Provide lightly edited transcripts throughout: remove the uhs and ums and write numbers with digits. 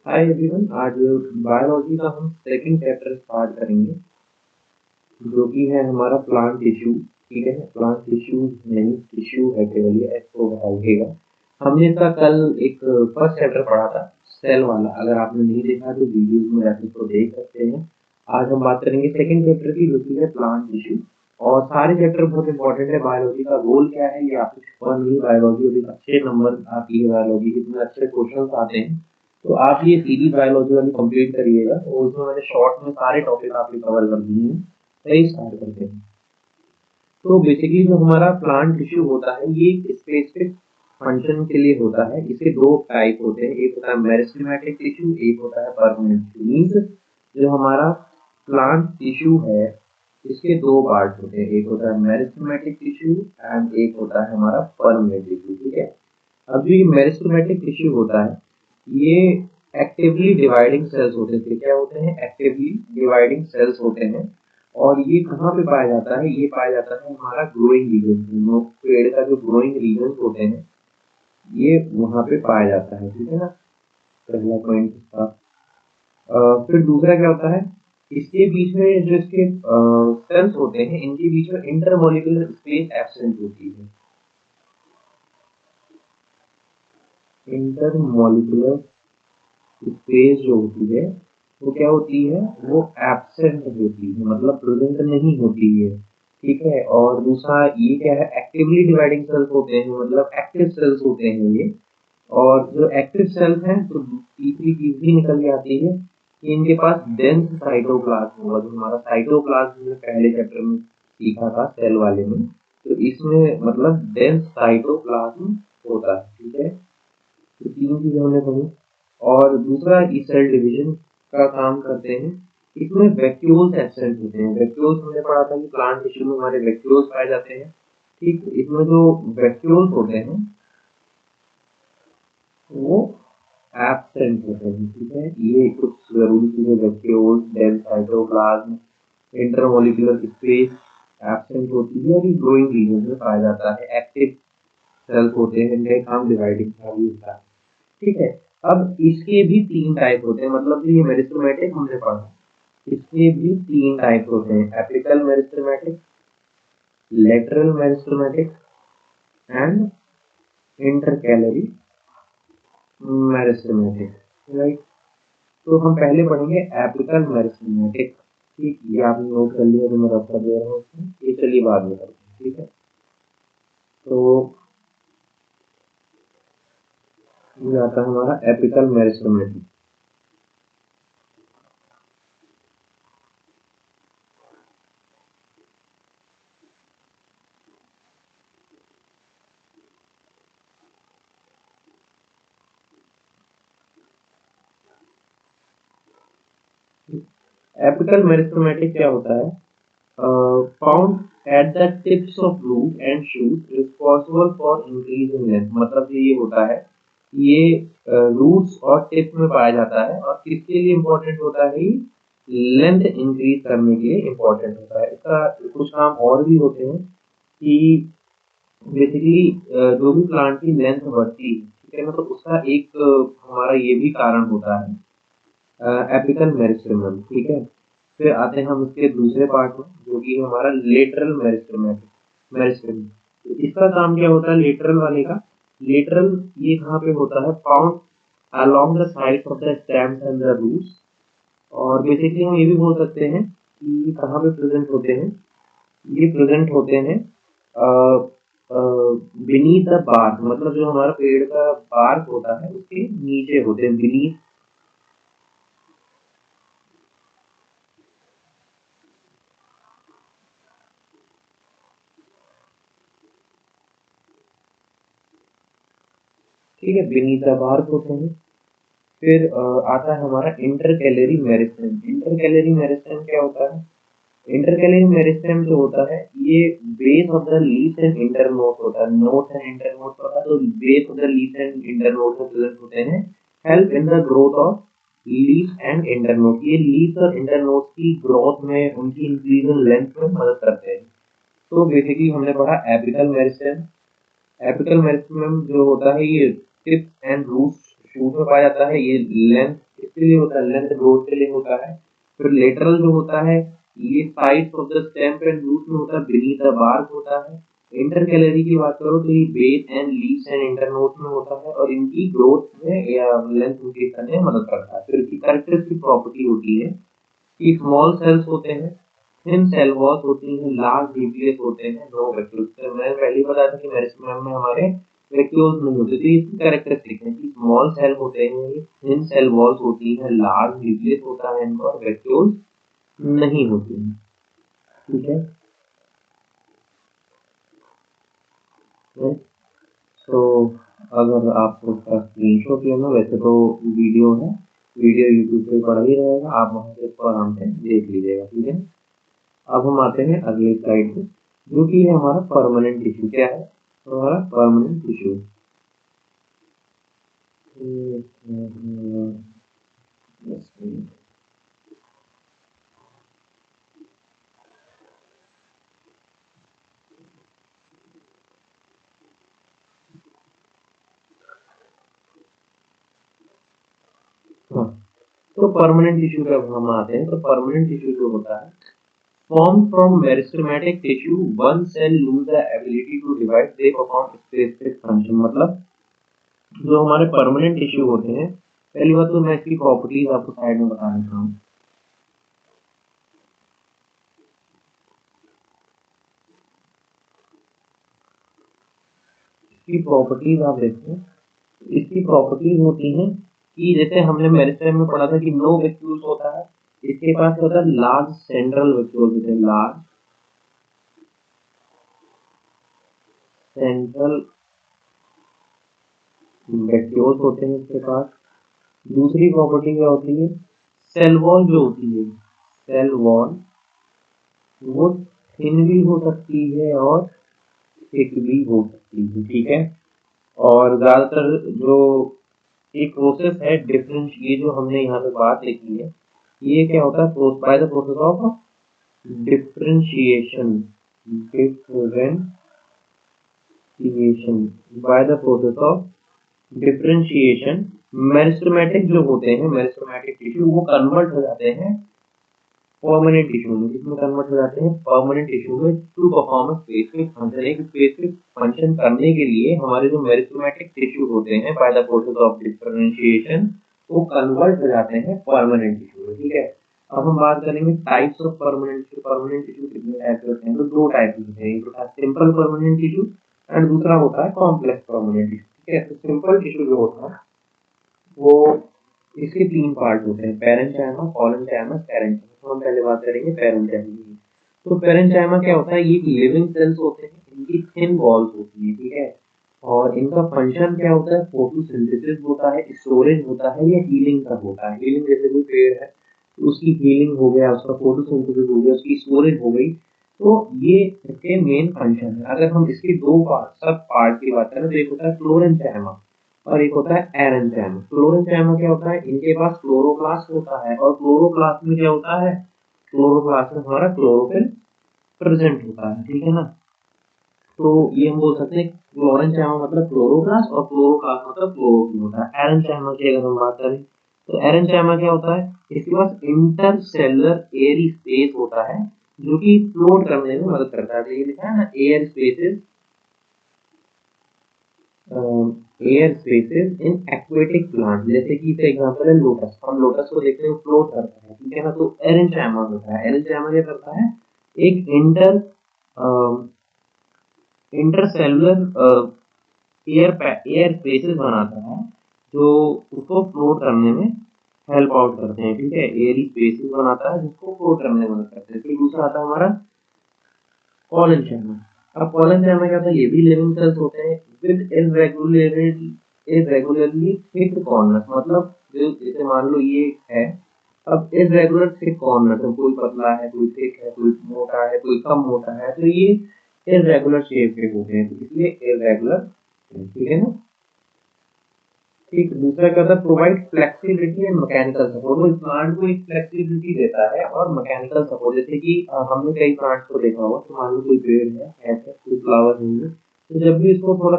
Hi everyone, आज biology का हम सेकंड चैप्टर स्टार्ट करेंगे जो कि है हमारा प्लांट टिश्यू। ठीक है, प्लांट टिश्यू नहीं, टिश्यू है केवल, ये इसको बताइएगा। हमने इसका कल एक फर्स्ट चैप्टर पढ़ा था, सेल वाला। अगर आपने नहीं देखा तो वीडियोज में जाकर इसको देख सकते हैं। आज हम बात करेंगे सेकंड चैप्टर की, जो कि है प्लांट टिश्यू। और सारे चैप्टर बहुत इंपॉर्टेंट है। बायोलॉजी का रोल क्या है ये आपको छुपा नहीं। बायोलॉजी अभी अच्छे नंबर आती है, बायोलॉजी के इतने अच्छे क्वेश्चन आते हैं। तो आप ये सीरीज बायोलॉजी वाली कंप्लीट करिएगा, और उसमें मैंने शॉर्ट में सारे टॉपिक आपके कवर कर दिए हैं। सही स्टार्ट करते हैं। तो बेसिकली जो हमारा प्लांट टिश्यू होता है, ये स्पेसिफिक फंक्शन के लिए होता है। इसके दो टाइप होते हैं, एक होता है मेरिस्टेमेटिक टिश्यू, एक होता है परमानेंट टिश्यू। मीन्स जो हमारा प्लांट टिश्यू है, इसके दो पार्ट होते हैं, एक होता है मेरिस्टेमेटिक टिश्यू एंड एक होता है हमारा परमानेंट टिश्यू। ठीक है, अब जो ये मेरिस्टेमेटिक टिश्यू होता है, ये एक्टिवली डिवाइडिंग सेल्स होते हैं। क्या होते हैं? एक्टिवली डिवाइडिंग सेल्स होते हैं। और ये कहाँ पे पाया जाता है? ये पाया जाता है हमारा ग्रोइंग रीजन। पेड़ का जो ग्रोइंग रीजन होते हैं, ये वहां पे पाया जाता है। ठीक है ना, पहला पॉइंट इसका। फिर दूसरा क्या होता है, इसके बीच में जो इसके सेल्स होते हैं, इनके बीच में इंटरमोलिकुलर स्पेस एब्सेंट होती है। इंटरमोलिकुलर स्पेस जो होती है वो क्या होती है? वो एब्सेंट होती है, मतलब प्रेजेंट नहीं होती है। ठीक है, और दूसरा ये क्या है, एक्टिवली डिवाइडिंग सेल्स होते हैं, मतलब एक्टिव सेल्स होते हैं ये। और जो एक्टिव सेल्स हैं, तो तीसरी चीज भी निकल के आती है कि इनके पास डेंस साइटोप्लाज्म होगा। जो हमारा साइटोप्लाज्म में पहले चैप्टर में सीखा था सेल वाले में, तो इसमें मतलब डेंस साइटोप्लाज्म होता है। ठीक है, तो तीन चीजें हमने पढ़ी। और दूसरा ये सेल डिवीजन का काम करते हैं। इसमें वैक्यूल्स एब्सेंट होते हैं। वैक्यूल्स हमने पढ़ा था कि प्लांट टिश्यू में हमारे वैक्यूल्स पाए जाते हैं। ठीक, इसमें जो वैक्यूल्स होते हैं वो एब्सेंट होते हैं। ठीक है, ये कुछ जरूरी चीजें, vacuoles, dense cytoplasm, intermolecular space absent होती है, और ये ग्रोइंग रीजन में पाया जाता है। एक्टिव सेल्स होते हैं, इनका काम डिवाइडिंग का भी होता है। ठीक है, अब इसके भी तीन टाइप होते हैं, मतलब ये मेरिस्टेमेटिक हमने पढ़ा, इसके भी तीन टाइप होते हैं, apical meristematic, lateral meristematic and intercalary meristematic. Right, तो हम पहले पढ़ेंगे एपिकल मेरिस्टेमेटिक। ठीक, ये आपने नोट कर लिया तो मैं रखा दे रहा हूँ, ये चलिए बाद में करते हैं। ठीक है, तो ये आता है हमारा एपिकल मेरिस्टेमेटिक। एपिकल मेरिस्टेमेटिक क्या होता है? Found at the tips of root and shoot responsible for increase in length. मतलब ये होता है, ये रूट्स और टिप में पाया जाता है, और किसके लिए इम्पोर्टेंट होता है? लेंथ इंक्रीज करने के लिए इम्पोर्टेंट होता है। इसका कुछ काम और भी होते हैं कि बेसिकली जो भी प्लांट की लेंथ बढ़ती है, ठीक है ना, तो उसका एक हमारा ये भी कारण होता है, एपिकल मेरिस्टेम। ठीक है, फिर आते हैं हम इसके दूसरे पार्ट में, जो कि हमारा लेटरल मेरिस्टेम। तो इसका काम क्या होता है लेटरल वाले का? लेटरल ये कहाँ पे होता है? Found along the sides of the stems and the roots. और बेसिकली हम ये भी बोल सकते हैं कि ये कहाँ पे प्रेजेंट होते हैं? ये प्रेजेंट होते हैं बीनीथ द बार्क, मतलब जो हमारा पेड़ का बार्क होता है उसके नीचे होते हैं, बीनीथ। ठीक है, बीनीथ द बार्क होते हैं। फिर आता है हमारा इंटरकैलरी मेरिस्टेम। इंटरकैलरी मेरिस्टेम क्या होता है? इंटरकैलरी मेरिस्टेम जो होता है, ये base of the leaf and internode होता है। नोड एंड इंटरनोड होता है, तो base of the leaf and internode में प्रेजेंट होते हैं। Help in the growth of leaf and internode. ये लीफ और इंटरनोड की ग्रोथ में, उनकी इंक्रीज इन लेंथ में मदद करते हैं। तो बेसिकली हमने पढ़ा एपिकल मेरिस्टेम। एपिकल मेरिस्टेम जो होता है, ये टिप एंड रूट शूट में पाया जाता है। ये लेंथ इसके लिए होता है, लेंथ ग्रोथ के लिए होता है। फिर लेटरल जो होता है ये sides of the stem and root में होता है, बीनीथ द बार्क होता है। इंटरकैलरी की बात करो तो ये base and leaves and internode में होता है और इनकी ग्रोथ में या लेंथ इंक्रीज करने में मदद करता है। फिर इसकी कैरेक्टरिस्टिक प्रॉपर्टी होती है कि स्मॉल सेल्स होते हैं, थिन सेल वॉल्स होती हैं, लार्ज न्यूक्लियस होते हैं, नो वैक्यूल्स। तो मैंने पहले ही बताया था कि मेरिस्टेम में हमारे वैक्यूल्स नहीं होते, तो ये कैरेक्टरिस्टिक है कि स्मॉल सेल होते हैं, थिन सेल वॉल्स होती हैं, लार्ज न्यूक्लियस होता है इनका और वैक्यूल्स नहीं होती हैं। ठीक है, तो अगर आपको उसका स्क्रीनशॉट लेना, वैसे तो वीडियो है, वीडियो यूट्यूब पे पड़ा ही रहेगा, आप वहां से इसको आराम से देख लीजिएगा। ठीक है, अब हम आते हैं अगली स्लाइड पे, जो कि है हमारा परमानेंट टिश्यू। क्या है हमारा परमानेंट टिश्यू? हाँ, तो परमानेंट टिश्यू पे हम आते हैं। तो परमानेंट टिश्यू जो होता है, formed from meristematic tissue, one cell lose the ability to divide, they perform specific function। मतलब जो हमारे परमानेंट टिश्यू होते हैं, पहली बात तो मैं इसकी प्रॉपर्टीज आपको साइड में बता देता हूँ। इसकी प्रॉपर्टीज आप देखो, इसकी प्रॉपर्टीज होती हैं कि जैसे हमने मेरिस्टेम में पढ़ा था कि नो वैक्यूल्स होता है, इसके पास होता है लार्ज सेंट्रल वैक्यूल्स होते हैं, लार्ज सेंट्रल वैक्यूल्स होते हैं इसके पास। दूसरी प्रॉपर्टी क्या होती है, सेल वॉल जो होती है, सेल वॉल वो थिन भी हो सकती है और थिक भी हो सकती है। ठीक है, और ज्यादातर जो एक प्रोसेस है डिफरेंस, ये जो हमने यहाँ पे बात लिखी है, ये क्या होता है, by the process of differentiation, differentiation by the process of differentiation, meristematic जो होते हैं, मेरिस्टेमेटिक टिश्यू वो कन्वर्ट हो जाते हैं परमानेंट टिश्यू में। किसमें कन्वर्ट हो जाते हैं? परमानेंट टिश्यू में, टू परफॉर्म स्पेसिफिक फंक्शन। एक स्पेसिफिक फंक्शन करने के लिए हमारे जो मेरिस्टेमेटिक टिश्यू होते हैं by the process of differentiation वो कन्वर्ट हो जाते हैं परमानेंट टिश्यू में। ठीक है, अब हम बात करेंगे types of permanent tissue. Permanent tissue कितने टाइप के होते हैं? तो दो टाइप होते हैं, एक होता है सिंपल परमानेंट टिश्यू एंड दूसरा होता है कॉम्प्लेक्स परमानेंट टिश्यू। ठीक है, तो सिंपल टिश्यू जो होता है वो, इसके तीन पार्ट होते हैं, पैरेंचाइमा, कॉलेंचाइमा, पैरेंचाइमा। तो हम पहले बात करेंगे पैरेंचाइमा की। तो पैरेंचाइमा क्या होता है, ये लिविंग सेल्स होते हैं, इनकी थिन वॉल्स होती है। ठीक है, और इनका फंक्शन क्या होता है, फोटोसिंथेसिस होता है, स्टोरेज होता है, या हीलिंग का होता है। हीलिंग जैसे कोई पेड़ है तो उसकी हीलिंग हो गया, उसका फोटोसिंथेसिस हो गया, उसकी स्टोरेज हो गई। तो ये इसके मेन फंक्शन है। अगर हम इसके दो पार्ट, सब पार्ट की बात करें तो एक होता है फ्लोरेंचाइमा और एक होता है एरेंचाइमा। फ्लोरेंचाइमा क्या होता है, इनके पास क्लोरोप्लास्ट होता है और क्लोरोप्लास्ट में क्या होता है, क्लोरोप्लास्ट में हमारा क्लोरोफिल प्रेजेंट होता है। ठीक है ना, तो ये हम बोल सकते हैं फ्लोरेंचाइमा मतलब क्लोरोप्लास्ट और क्लोरोप्लास्ट मतलब क्लोरोफिल होता है। एरेंचाइमा की अगर हम बात करें तो एरेंचाइमा क्या होता है, इसके पास इंटरसेलुलर एयर स्पेस होता है जो कि फ्लोट करने में मदद करता है। तो ये लिखा है ना, air spaces, air spaces in aquatic plant. जैसे कि इसका एग्जांपल है लोटस, हम लोटस को देखते हैं फ्लोट करता है। ठीक है ना, तो एरेंचाइमा होता है, एरेंचाइमा क्या करता है, एक इंटरसेलुलर एयर स्पेसेस बनाता है जो उसको फ्लोट करने में हेल्प आउट करते हैं। ठीक है, एयर स्पेसेस बनाता है जिसको फ्लोट करने में मदद करते हैं। फिर दूसरा आता है हमारा कॉलेंचाइमा। अब कॉलेंचाइमा क्या होता है, ये भी लिविंग सेल्स होते हैं विद इरेगुलरली थिक कॉर्नर। मतलब जैसे मान लो ये है, अब इरेगुलर थिक कॉर्नर, तो कोई पतला है, कोई थिक है, कोई मोटा है, कोई कम मोटा है, तो ये इरेगुलर शेप के होते हैं, तो इसलिए इरेगुलर। ठीक है ना, ठीक। दूसरा क्या होता है, provide flexibility and mechanical support. वो प्लांट को एक फ्लेक्सिबिलिटी देता है और मैकेनिकल सपोर्ट। जैसे कि हमने कई प्लांट्स को देखा होगा, तो मान लो कोई पेड़ है ऐसे, कोई फ्लावर नहीं है, तो जब भी इसको थोड़ा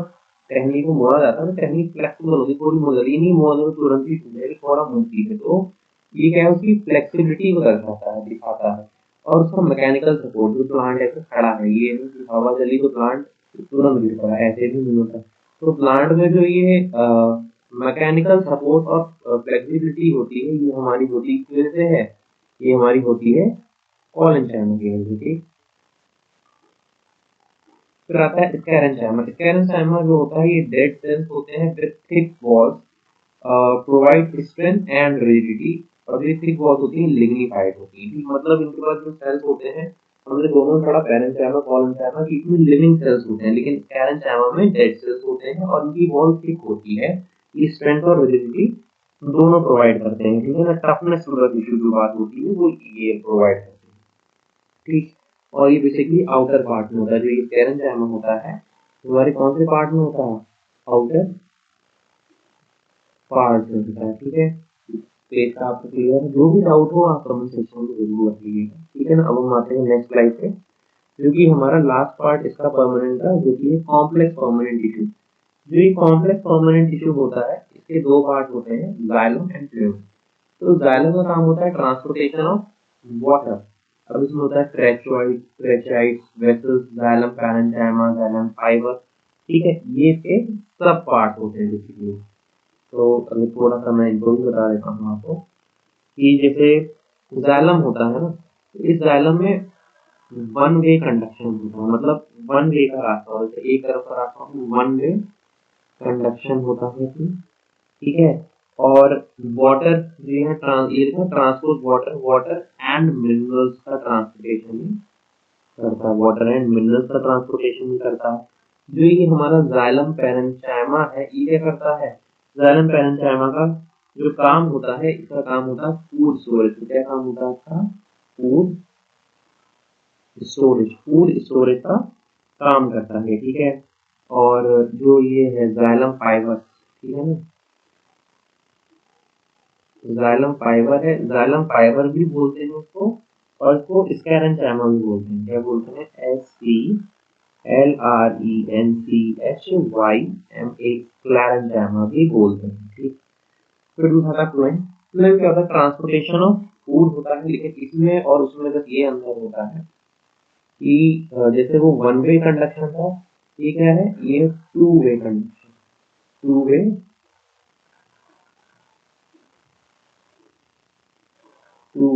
टहनी को मोड़ा जाता है तो टहनी फ्लेक्सिबल होती है, थोड़ी मोड़ जाती है, नहीं मोड़ने में तुरंत ही टूट जाएगी, थोड़ा मुड़ती है। तो ये क्या है, उसकी फ्लेक्सिबिलिटी को दर्शाता है, दिखाता है। और उसका मैकेनिकल सपोर्ट, जो प्लांट ऐसे खड़ा है, ये हवा चली तो प्लांट तुरंत गिर पड़ा, ऐसे भी नहीं होता। तो प्लांट में जो ये मैकेनिकल सपोर्ट और फ्लेक्सिबिलिटी होती है, ये हमारी होती किस वजह से है, ये हमारी होती है कॉलेंचाइमा की वजह से। फिर आता है स्कैरेंचाइमा। स्कैरेंचाइमा जो होता है, ये डेड सेल्स होते हैं with thick walls, provide strength and rigidity. और ये थिक वॉल्स होती है लिग्निफाइड होती है, मतलब इनके पास जो सेल्स होते हैं, हमने दोनों पढ़ा पैरेंचाइमा कॉलेंचाइमा की, इसमें लिविंग सेल्स होते हैं, लेकिन स्कैरेंचाइमा में डेड सेल्स होते हैं और इनकी वॉल थिक होती है। ये स्ट्रेंथ और रिजिडिटी दोनों प्रोवाइड करते हैं, ठीक है ना। टफनेस वाला इशू जो बात होती है वो ये प्रोवाइड करते हैं, ठीक। और ये बेसिकली आउटर पार्ट में होता है, जो ये पैरेंचाइमा होता है हमारे कौन से पार्ट में होता है, आउटर पार्ट में होता है, ठीक है। पेज का आपको क्लियर है, जो भी डाउट हो आप कमेंट सेक्शन में जरूर बताइएगा, ठीक है ना। अब हम आते हैं नेक्स्ट स्लाइड पे, जो कि हमारा लास्ट पार्ट इसका परमानेंट था, जो कि कॉम्प्लेक्स परमानेंट टिश्यू। जो ये कॉम्प्लेक्स परमानेंट टिश्यू होता है, इसके दो पार्ट होते हैं, जाइलम एंड फ्लूइम। तो जाइलम का काम होता है ट्रांसपोर्टेशन ऑफ वाटर। अब इसमें होता है ट्रेचोइड, ट्रेचाइड्स, वेसल्स, जाइलम पैरेंचाइमा, जाइलम फाइबर, ठीक है। ये इसके सब पार्ट होते हैं बेसिकली। तो अभी थोड़ा सा मैं इनको भी बता देता हूँ आपको कि जैसे जाइलम होता है ना, तो इस जाइलम में वन वे कंडक्शन होता है, मतलब वन वे का रास्ता होता है, एक तरफ का रास्ता वन वे कंडक्शन होता है, ठीक है। और वाटर जो है transport water, water and minerals का ट्रांसपोर्टेशन करता है, वाटर एंड मिनरल्स का ट्रांसपोर्टेशन करता है। जो ये हमारा जाइलम पैरेंचाइमा है, ये क्या करता है, जाइलम पैरेंचाइमा का जो काम होता है, इसका काम होता है फूड स्टोरेज। क्या काम होता है इसका, फूड स्टोरेज, फूड स्टोरेज का काम करता है, ठीक है। और जो ये है जाइलम फाइबर, ठीक है ना, जाइलम फाइबर है, जाइलम फाइबर भी बोलते हैं उसको, और इसको स्कैरेंचाइमा भी बोलते हैं। क्या बोलते हैं, SCLRENCHYMA, स्क्लेरेंचाइमा भी बोलते हैं, ठीक। फिर दूसरा था फ्लोएम। फ्लोएम क्या होता है, ट्रांसपोर्टेशन ऑफ फूड होता है, लेकिन इसमें और उसमें बस ये अंतर होता है कि जैसे वो वन वे कंडक्शन था, ये क्या है, ये two way conduction, two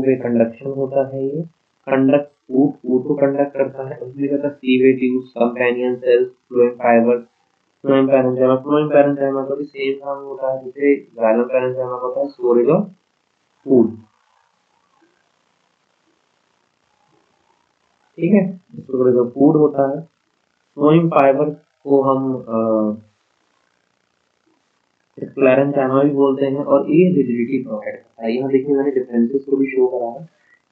way conduction होता है। ये कंडक्ट फूड को कंडक्ट करता है, उसमें कहता है sieve tubes, companion cells, phloem fibre, phloem parenchyma. Phloem parenchyma का भी सेम काम होता है जैसे जाइलम पैरेंचाइमा का होता है, स्टोरेज ऑफ फूड, ठीक है, स्टोरेज ऑफ फूड होता है। फ्लोएम फाइबर को हम स्क्लेरेंचाइमा भी बोलते हैं, और ये रिजिडिटी प्रोवाइड करता है। यहाँ देखिए मैंने डिफरेंसेस को भी शो करा है।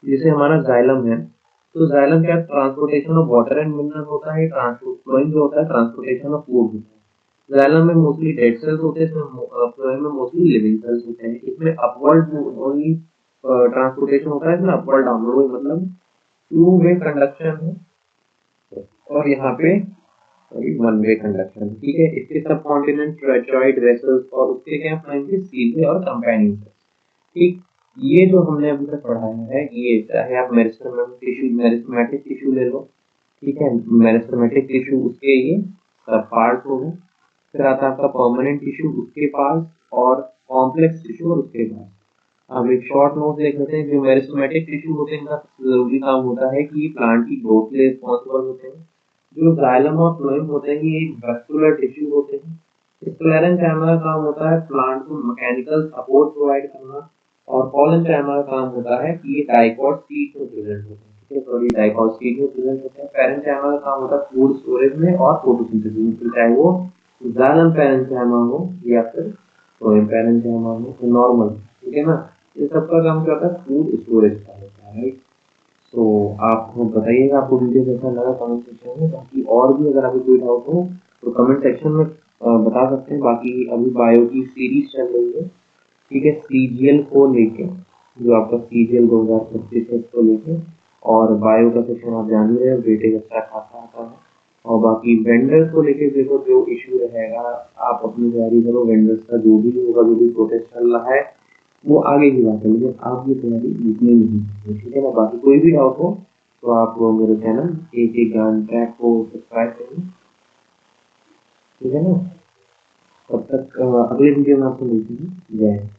जैसे हमारा जाइलम है, तो जाइलम क्या transportation of water and mineral होता है, ट्रांसपोर्ट फ्लोएम जो होता है ट्रांसपोर्टेशन ऑफ फूड होता है। जाइलम में मोस्टली डेड सेल्स होते हैं, इसमें फ्लोएम में मोस्टली लिविंग सेल्स होते हैं। इसमें अपवर्ड ओनली ट्रांसपोर्टेशन होता है, इसमें अपवर्ड डाउनवर्ड, मतलब टू वे कंडक्शन है, और यहाँ पे वन वे कंडक्शन, ठीक है। इसके सब कॉन्टिनेंट, ट्रेचॉइड, वेसल्स, और उसके क्या फ्लोएम सीधे और कंपेनियन, ठीक। ये जो हमने अभी तक पढ़ाया है, ये चाहे आप मेरिस्टेमेटिक टिश्यू ले लो, ठीक है, मेरिस्टेमेटिक टिश्यू उसके ये सब पार्ट हो गए। फिर आता है आपका परमानेंट टिश्यू, उसके पास, और कॉम्प्लेक्स टिश्यू और उसके पास। अब एक शॉर्ट नोट देख लेते हैं। जो मेरिस्टेमेटिक टिश्यू होते हैं, इनका जरूरी काम होता है कि प्लांट की ग्रोथ के लिए रिस्पॉन्सिबल होते हैं। जो जाइलम और फ्लोएम होते हैं, ये वैस्कुलर टिश्यू होते हैं। स्क्लेरेंचाइमा का काम होता है प्लांट को मैकेनिकल सपोर्ट प्रोवाइड करना, और कॉलेंचाइमा का काम होता है कि ये डाइकॉट स्टेज में प्रेजेंट होते हैं, ठीक है, सॉरी डाइकॉट स्टेज में प्रेजेंट होते हैं। पैरेंचाइमा का काम होता है फूड स्टोरेज में और फोटोसिंथेसिस में, तो चाहे वो जाइलम पैरेंचाइमा हो या फिर फ्लोएम पैरेंचाइमा हो, तो नॉर्मल, ठीक है ना। ये सबका काम क्या होता है, फूड स्टोरेज का होता है, राइट। तो आप बताइएगा आपको वीडियो कैसा लगा कमेंट सेक्शन में। बाकी और भी अगर आपको कोई डाउट हो तो कमेंट सेक्शन में बता सकते हैं। बाकी अभी बायो की सीरीज चल रही है, ठीक है, सीजीएल को लेके, जो आपका सीजीएल 2025 है उसको लेके। और बायो का सेक्शन आप जान ही रहे हो, वेटेज अच्छा खासा आता है, और बाकी वेंडर्स को लेके देखो जो इशू रहेगा आप अपनी तैयारी करो, वेंडर्स का जो भी होगा, जो भी प्रोटेस्ट चल रहा है वो आगे की बात है, लेकिन आप ये तैयारी इतनी नहीं है, ठीक है ना। बाकी कोई भी डाउट हो तो आप मेरे चैनल एक एक ज्ञान ट्रैक को सब्सक्राइब करें, ठीक है ना। तब तक अगले वीडियो में आपको मिलती है। जय हिंद।